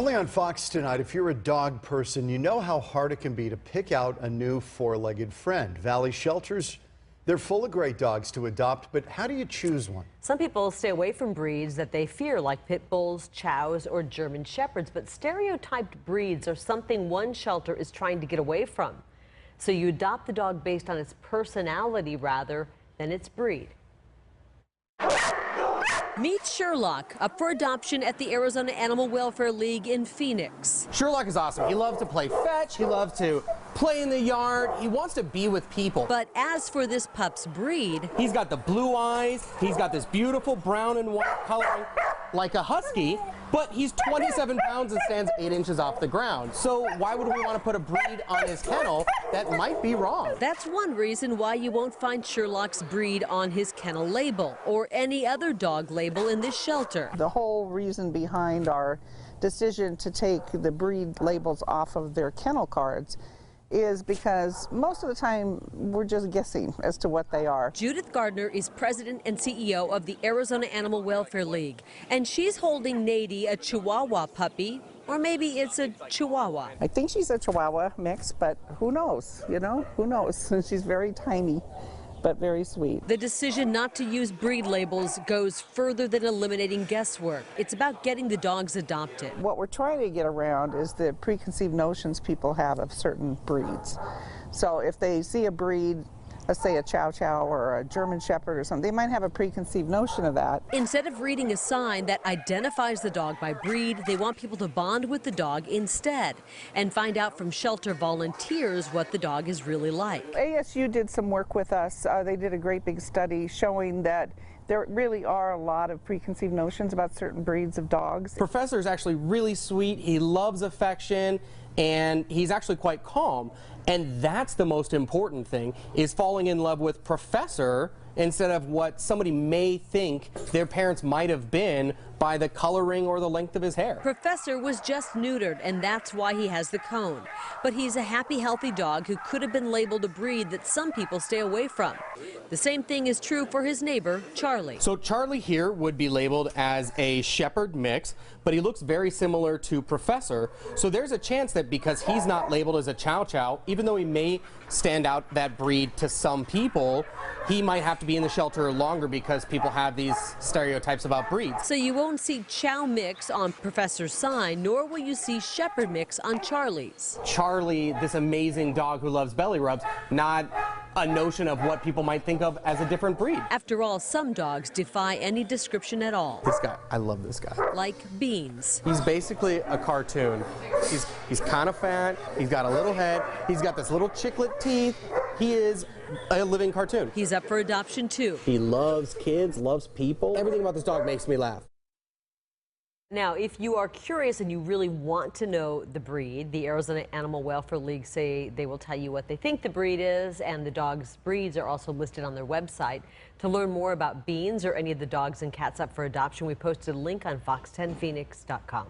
Only on Fox tonight, if you're a dog person, you know how hard it can be to pick out a new four-legged friend. Valley shelters, they're full of great dogs to adopt, but how do you choose one? Some people stay away from breeds that they fear, like pit bulls, chows, or German shepherds, but stereotyped breeds are something one shelter is trying to get away from. So you adopt the dog based on its personality rather than its breed. Meet Sherlock, up for adoption at the Arizona Animal Welfare League in Phoenix. Sherlock is awesome. He loves to play fetch. He loves to play in the yard. He wants to be with people. But as for this pup's breed, he's got the blue eyes. He's got this beautiful brown and white coloring like a husky, but he's 27 pounds and stands 8 inches off the ground. So why would we want to put a breed on his kennel that might be wrong? That's one reason why you won't find Sherlock's breed on his kennel label or any other dog label in this shelter. The whole reason behind our decision to take the breed labels off of their kennel cards is because most of the time we're just guessing as to what they are. Judith Gardner is president and CEO of the Arizona Animal Welfare League, and she's holding Nady, a Chihuahua puppy, or maybe it's a Chihuahua. I think she's a Chihuahua mix, but who knows, you know, who knows? She's very tiny, but very sweet. The decision not to use breed labels goes further than eliminating guesswork. It's about getting the dogs adopted. What we're trying to get around is the preconceived notions people have of certain breeds. So if they see a breed, let's say a Chow Chow or a German Shepherd or something, they might have a preconceived notion of that. Instead of reading a sign that identifies the dog by breed, they want people to bond with the dog instead and find out from shelter volunteers what the dog is really like. ASU did some work with us. They did a great big study showing that there really are a lot of preconceived notions about certain breeds of dogs. Professor is actually really sweet. He loves affection, and he's actually quite calm. And that's the most important thing, is falling in love with Professor instead of what somebody may think their parents might have been by the coloring or the length of his hair. Professor was just neutered, and that's why he has the cone. But he's a happy, healthy dog who could have been labeled a breed that some people stay away from. The same thing is true for his neighbor, Charlie. So Charlie here would be labeled as a shepherd mix, but he looks very similar to Professor. So there's a chance that because he's not labeled as a Chow Chow, even though he may stand out that breed to some people, he might have to be in the shelter longer because people have these stereotypes about breeds. So you won't see Chow mix on Professor's sign, nor will you see Shepherd mix on Charlie's. Charlie, this amazing dog who loves belly rubs, not a notion of what people might think of as a different breed. After all, some dogs defy any description at all. This guy, I love this guy. Like Beans. He's basically a cartoon. He's kind of fat, he's got a little head, he's got this little chiclet teeth. He is a living cartoon. He's up for adoption too. He loves kids, loves people. Everything about this dog makes me laugh. Now, if you are curious and you really want to know the breed, the Arizona Animal Welfare League say they will tell you what they think the breed is, and the dogs' breeds are also listed on their website. To learn more about Beans or any of the dogs and cats up for adoption, we posted a link on fox10phoenix.com.